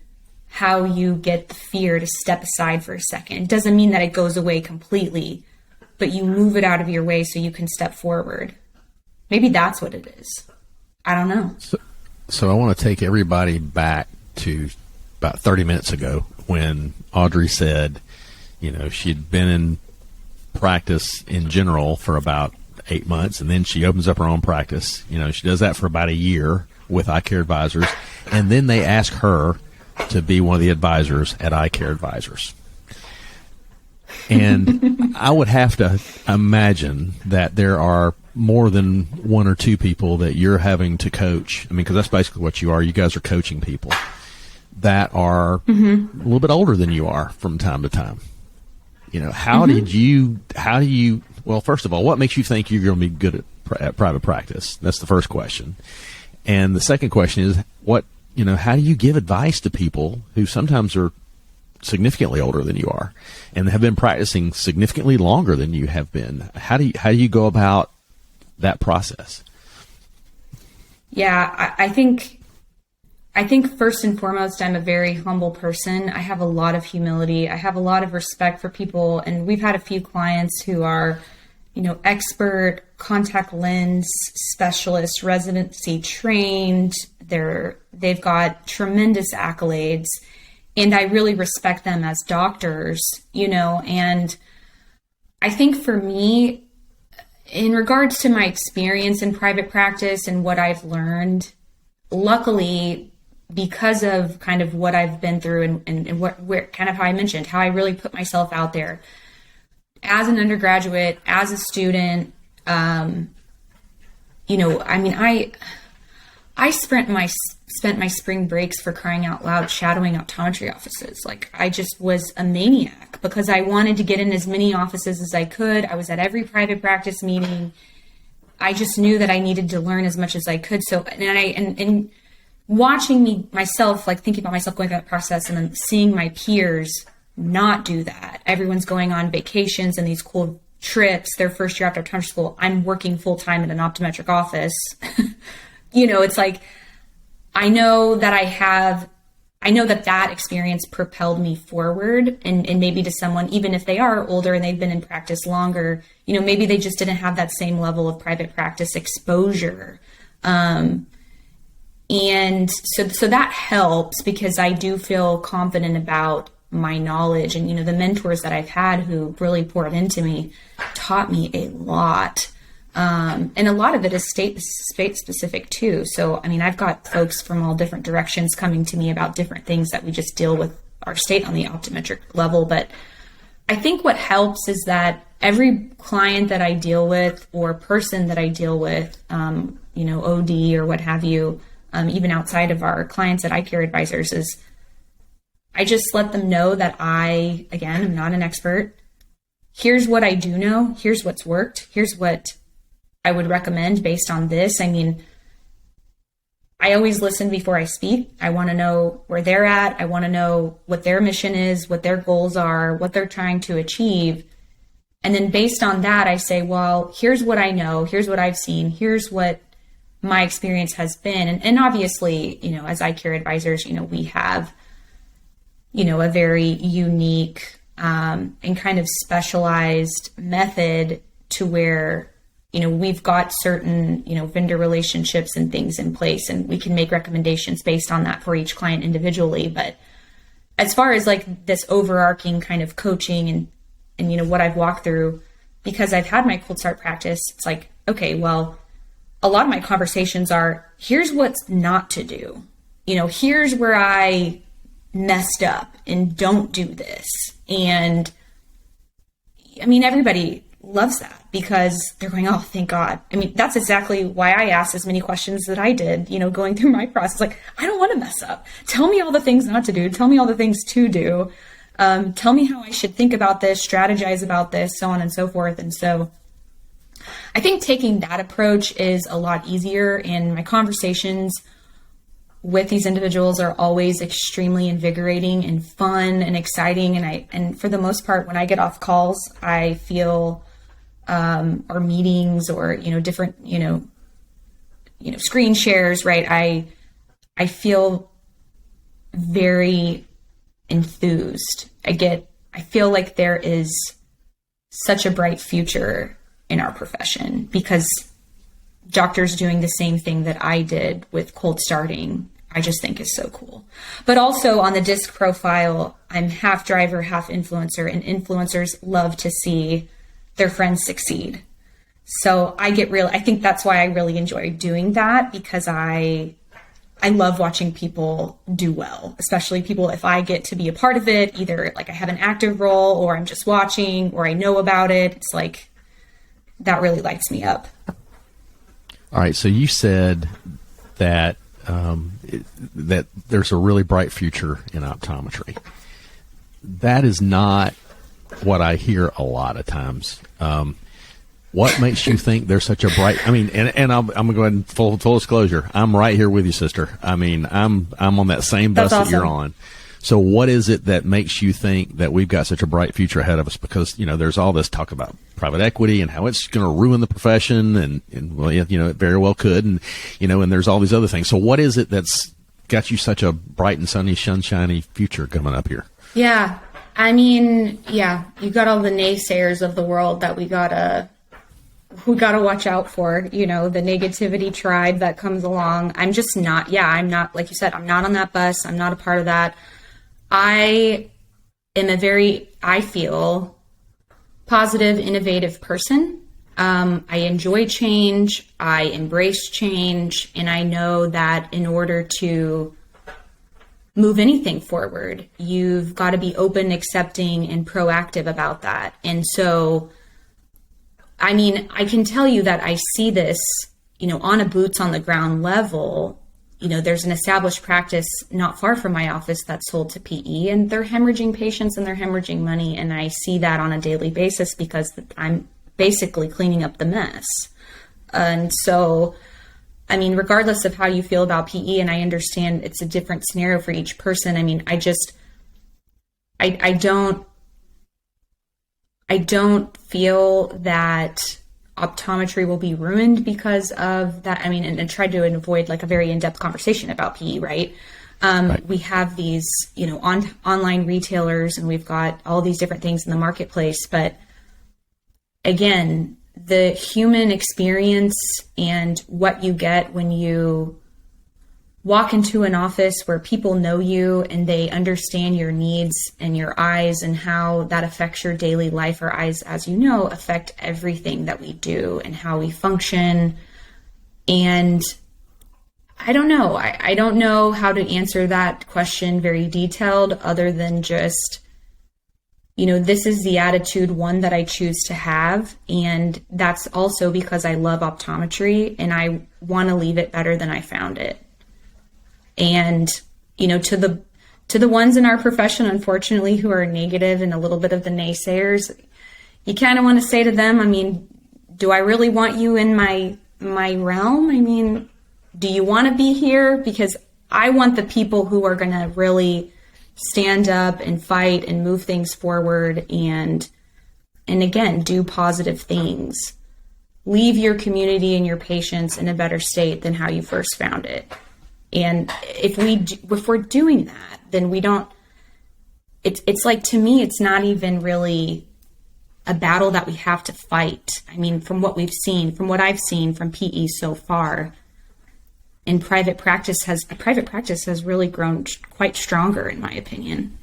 how you get the fear to step aside for a second. It doesn't mean that it goes away completely, but you move it out of your way so you can step forward. Maybe that's what it is. I don't know. So I want to take everybody back to about 30 minutes ago when Audrey said, she'd been in practice in general for about 8 months, and then she opens up her own practice. She does that for about a year with iCare Advisors, and then they ask her to be one of the advisors at iCare Advisors. And I would have to imagine that there are more than one or two people that you're having to coach. Because that's basically what you are. You guys are coaching people that are a little bit older than you are from time to time. How do you, well, first of all, what makes you think you're going to be good at private practice? That's the first question. And the second question is, how do you give advice to people who sometimes are significantly older than you are and have been practicing significantly longer than you have been? How do you go about that process? Yeah, I think first and foremost, I'm a very humble person. I have a lot of humility. I have a lot of respect for people. And we've had a few clients who are, expert contact lens specialists, residency trained. They've got tremendous accolades. And I really respect them as doctors, and I think for me, in regards to my experience in private practice and what I've learned, luckily, because of kind of what I've been through and where kind of how I mentioned, how I really put myself out there as an undergraduate, as a student, I spent my spring breaks, for crying out loud, shadowing optometry offices. Like, I just was a maniac because I wanted to get in as many offices as I could. I was at every private practice meeting. I just knew that I needed to learn as much as I could. So, and watching myself, like thinking about myself going through that process and then seeing my peers not do that. Everyone's going on vacations and these cool trips their first year after optometry school. I'm working full time in an optometric office. It's like, I know that that experience propelled me forward, and maybe to someone, even if they are older and they've been in practice longer, maybe they just didn't have that same level of private practice exposure. And so that helps, because I do feel confident about my knowledge, and, the mentors that I've had who really poured into me taught me a lot. And a lot of it is state specific too. So, I've got folks from all different directions coming to me about different things that we just deal with our state on the optometric level. But I think what helps is that every client that I deal with or person that I deal with, OD or what have you, even outside of our clients at iCare Advisors, is I just let them know that I, again, am not an expert. Here's what I do know. Here's what's worked. Here's what I would recommend based on this. I always listen before I speak. I want to know where they're at. I want to know what their mission is, what their goals are, what they're trying to achieve. And then based on that, I say, well, here's what I know. Here's what I've seen. Here's what my experience has been. And obviously, as iCare Advisors, we have, a very unique and kind of specialized method to where, we've got certain, vendor relationships and things in place, and we can make recommendations based on that for each client individually. But as far as like this overarching kind of coaching and what I've walked through, because I've had my cold start practice, it's like, okay, well, a lot of my conversations are, here's what's not to do. Here's where I messed up and don't do this. And I mean, everybody loves that because they're going, oh, thank God. I mean, that's exactly why I asked as many questions that I did, going through my process. Like, I don't want to mess up. Tell me all the things not to do. Tell me all the things to do. Tell me how I should think about this, strategize about this, so on and so forth. And so I think taking that approach is a lot easier, and my conversations with these individuals are always extremely invigorating and fun and exciting. And for the most part, when I get off calls, I feel, or meetings or, different, screen shares, right? I feel very enthused. I feel like there is such a bright future in our profession because doctors doing the same thing that I did with cold starting, I just think is so cool. But also on the disc profile, I'm half driver, half influencer, and influencers love to see their friends succeed. So I think that's why I really enjoy doing that, because I love watching people do well, especially people, if I get to be a part of it, either like I have an active role or I'm just watching or I know about it. It's like, that really lights me up. All right. So you said that that there's a really bright future in optometry. That is not what I hear a lot of times. What makes you think there's such a bright? I mean, and I'm going to go ahead and full disclosure. I'm right here with you, sister. I mean, I'm on that same bus that you're on. So what is it that makes you think that we've got such a bright future ahead of us? Because, there's all this talk about private equity and how it's going to ruin the profession and well, it very well could. And, and there's all these other things. So what is it that's got you such a bright and sunny, sunshiny future coming up here? Yeah. I mean, you got all the naysayers of the world that we gotta watch out for, the negativity tribe that comes along. I'm just not, I'm not, like you said, I'm not on that bus. I'm not a part of that. I am I feel positive, innovative person. I enjoy change. I embrace change. And I know that in order to move anything forward, you've got to be open, accepting, and proactive about that. And so, I mean, I can tell you that I see this, on a boots on the ground level. There's an established practice not far from my office that's sold to PE, and they're hemorrhaging patients and they're hemorrhaging money. And I see that on a daily basis because I'm basically cleaning up the mess. And so, I mean, regardless of how you feel about PE, and I understand it's a different scenario for each person. I mean, I don't feel that optometry will be ruined because of that. I mean, and tried to avoid like a very in-depth conversation about PE, right? Right. We have these, online retailers, and we've got all these different things in the marketplace. But again, the human experience and what you get when you walk into an office where people know you and they understand your needs and your eyes and how that affects your daily life. Our eyes, as you know, affect everything that we do and how we function. And I don't know. I don't know how to answer that question very detailed, other than just, this is the attitude, one, that I choose to have. And that's also because I love optometry and I want to leave it better than I found it. And, to the ones in our profession, unfortunately, who are negative and a little bit of the naysayers, you kind of want to say to them, I mean, do I really want you in my realm? I mean, do you want to be here? Because I want the people who are going to really stand up and fight and move things forward and again, do positive things. Leave your community and your patients in a better state than how you first found it. And if we're doing that, then we don't, it's like, to me, it's not even really a battle that we have to fight. I mean, from what I've seen from PE so far, and private practice has really grown quite stronger, in my opinion.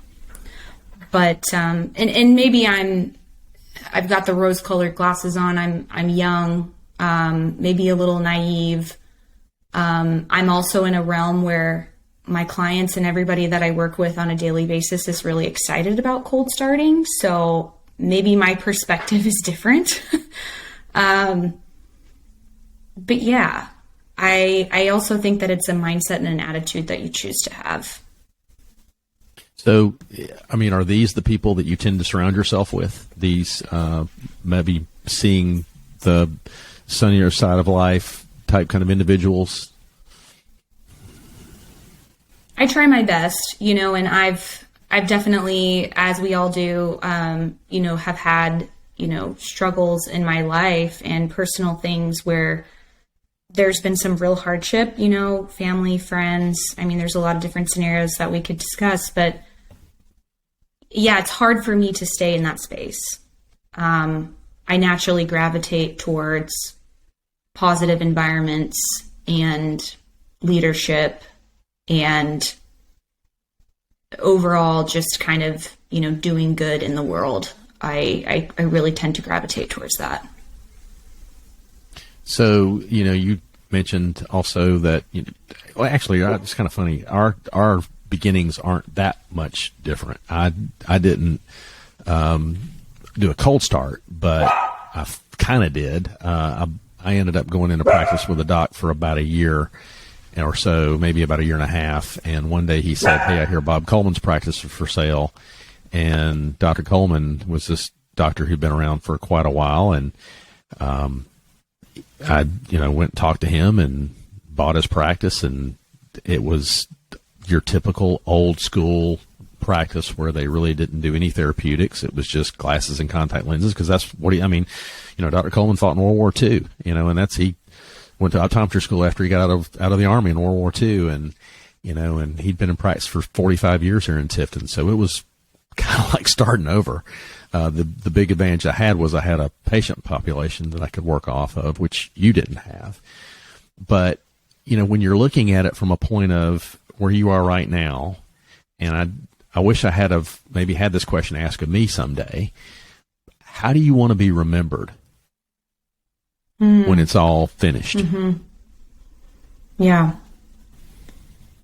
But and maybe I've got the rose-colored glasses on. I'm young, maybe a little naive. I'm also in a realm where my clients and everybody that I work with on a daily basis is really excited about cold starting. So maybe my perspective is different. But yeah, I also think that it's a mindset and an attitude that you choose to have. So, I mean, are these the people that you tend to surround yourself with? These maybe seeing the sunnier side of life type kind of individuals? I try my best, and I've definitely, as we all do, have had, struggles in my life and personal things where there's been some real hardship, family, friends. I mean, there's a lot of different scenarios that we could discuss, but yeah, it's hard for me to stay in that space. I naturally gravitate towards positive environments and leadership and overall just kind of, doing good in the world. I really tend to gravitate towards that. So, you mentioned also that, actually, it's kind of funny. Our beginnings aren't that much different. I didn't do a cold start, but I kind of did. I ended up going into practice with a doc for about a year or so, maybe about a year and a half. And one day he said, "Hey, I hear Bob Coleman's practice is for sale." And Dr. Coleman was this doctor who'd been around for quite a while. And I, went and talked to him and bought his practice, and it was your typical old school practice where they really didn't do any therapeutics. It was just glasses and contact lenses, because that's what Dr. Coleman fought in World War II, and he went to optometry school after he got out of the Army in World War II, and he'd been in practice for 45 years here in Tifton, so it was kind of like starting over. The big advantage I had was I had a patient population that I could work off of, which you didn't have. But, when you're looking at it from a point of where you are right now, and I wish I had maybe had this question asked of me someday, how do you want to be remembered when it's all finished? Mm-hmm. Yeah.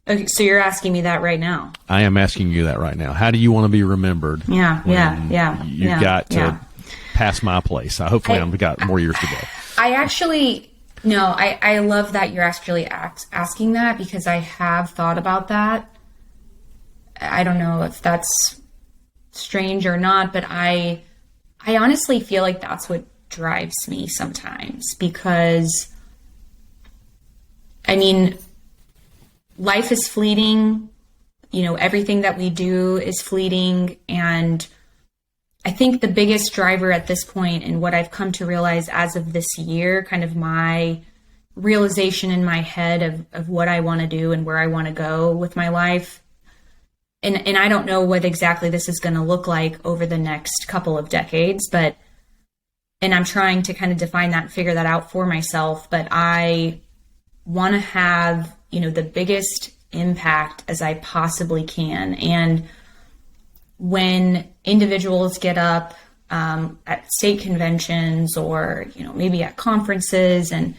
Okay, so you're asking me that right now. I am asking you that right now. How do you want to be remembered? Yeah. You've got to pass my place. Hopefully I've got more years to go. I love that you're actually asking that, because I have thought about that. I don't know if that's strange or not, but I honestly feel like that's what drives me sometimes, because life is fleeting, everything that we do is fleeting. And I think the biggest driver at this point, and what I've come to realize as of this year, kind of my realization in my head of what I want to do and where I want to go with my life. And I don't know what exactly this is going to look like over the next couple of decades, and I'm trying to kind of define that and figure that out for myself. But I want to have, the biggest impact as I possibly can. And when individuals get up at state conventions or, maybe at conferences, and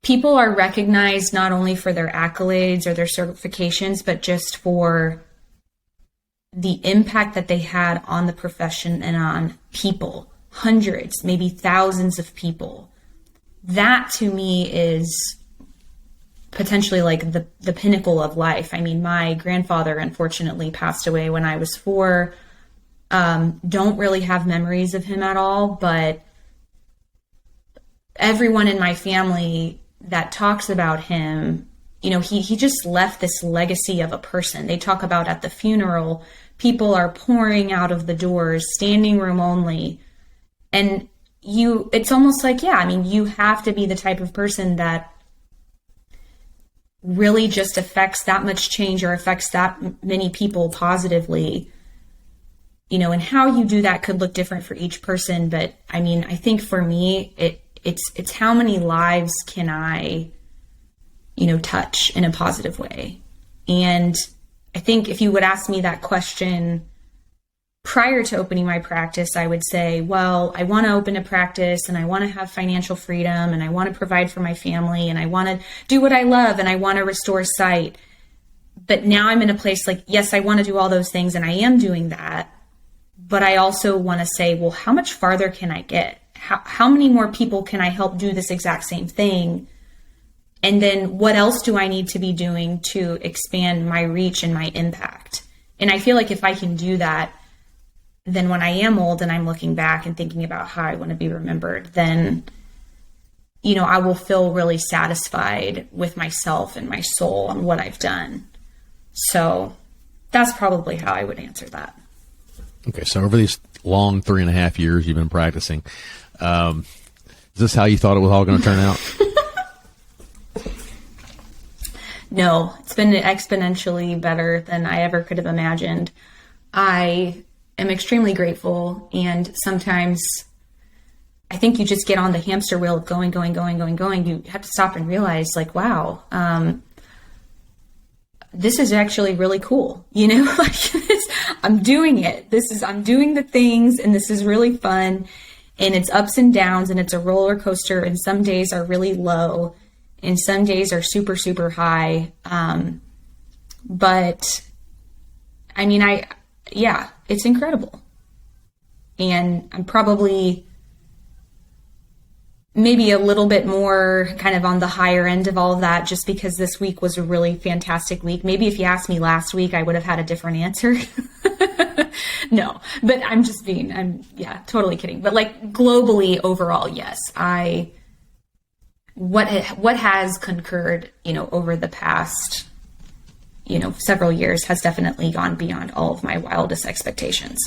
people are recognized not only for their accolades or their certifications, but just for the impact that they had on the profession and on people, hundreds, maybe thousands of people. That to me is potentially like the pinnacle of life. My grandfather unfortunately passed away when I was 4. Don't really have memories of him at all, but everyone in my family that talks about him, he just left this legacy of a person. They talk about at the funeral, people are pouring out of the doors, standing room only. And it's almost like, you have to be the type of person that really just affects that much change or affects that many people positively and how you do that could look different for each person. But I mean, I think for me, it's how many lives can I, touch in a positive way. And I think if you would ask me that question prior to opening my practice, I would say, well, I want to open a practice and I want to have financial freedom and I want to provide for my family and I want to do what I love and I want to restore sight. But now I'm in a place like, yes, I want to do all those things and I am doing that. But I also want to say, well, how much farther can I get? How many more people can I help do this exact same thing? And then what else do I need to be doing to expand my reach and my impact? And I feel like if I can do that, then when I am old and I'm looking back and thinking about how I want to be remembered, then, I will feel really satisfied with myself and my soul on what I've done. So that's probably how I would answer that. Okay. So over these long 3.5 years you've been practicing, is this how you thought it was all going to turn out? No, it's been exponentially better than I ever could have imagined. I am extremely grateful. And sometimes I think you just get on the hamster wheel of going. You have to stop and realize like, wow, this is actually really cool. Like this, I'm doing it. I'm doing the things and this is really fun and it's ups and downs and it's a roller coaster. And some days are really low and some days are super, super high. But I mean, it's incredible. And I'm probably maybe a little bit more kind of on the higher end of all of that, just because this week was a really fantastic week. Maybe if you asked me last week, I would have had a different answer. No, but I'm totally kidding. But like globally overall, yes, what has concurred, over the past, several years has definitely gone beyond all of my wildest expectations.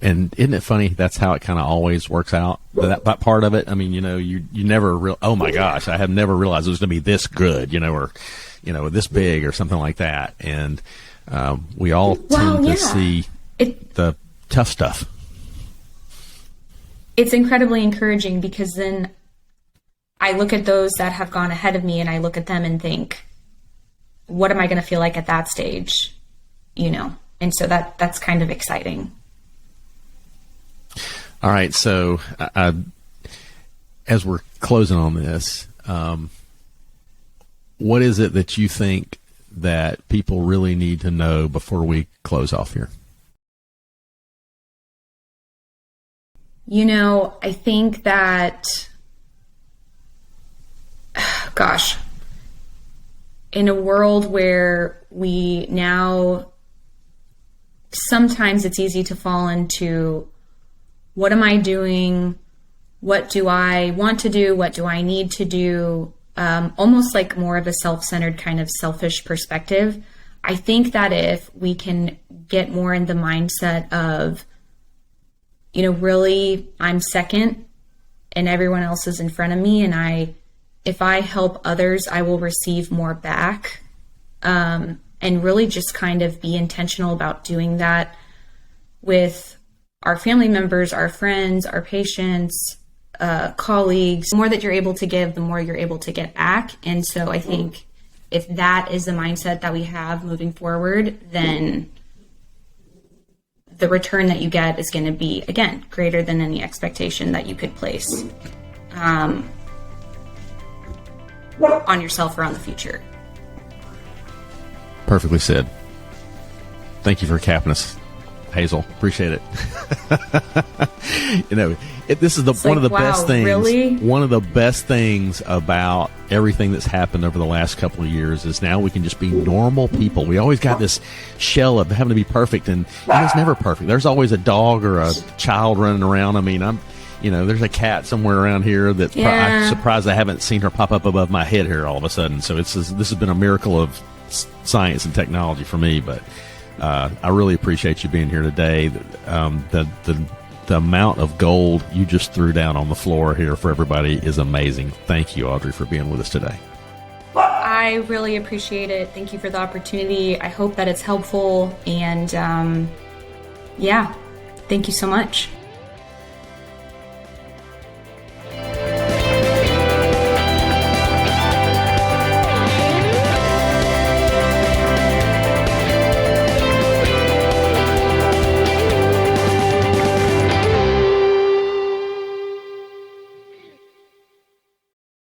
And isn't it funny? That's how it kind of always works out. That part of it. I mean, you never oh my gosh, I have never realized it was going to be this good, or, this big or something like that. And, we all tend to see the tough stuff. It's incredibly encouraging because then I look at those that have gone ahead of me and I look at them and think, what am I going to feel like at that stage? And so that's kind of exciting. All right. So as we're closing on this, what is it that you think that people really need to know before we close off here? I think that, gosh, in a world where we now, sometimes it's easy to fall into, what am I doing? What do I want to do? What do I need to do? Almost like more of a self-centered kind of selfish perspective. I think that if we can get more in the mindset of, really I'm second and everyone else is in front of me. And if I help others, I will receive more back. And really just kind of be intentional about doing that with our family members, our friends, our patients, colleagues. The more that you're able to give, the more you're able to get back. And so I think if that is the mindset that we have moving forward, then the return that you get is going to be, again, greater than any expectation that you could place on yourself or on the future. Perfectly said. Thank you for capping us, Hazel. Appreciate it. This is one of the best things. Really? One of the best things about everything that's happened over the last couple of years is now we can just be normal people. We always got this shell of having to be perfect, and it's never perfect. There's always a dog or a child running around. I mean, there's a cat somewhere around here that I'm surprised I haven't seen her pop up above my head here all of a sudden. So this has been a miracle of science and technology for me, but I really appreciate you being here today. The amount of gold you just threw down on the floor here for everybody is amazing. Thank you, Audrey, for being with us today. I really appreciate it. Thank you for the opportunity. I hope that it's helpful, and Yeah. Thank you so much.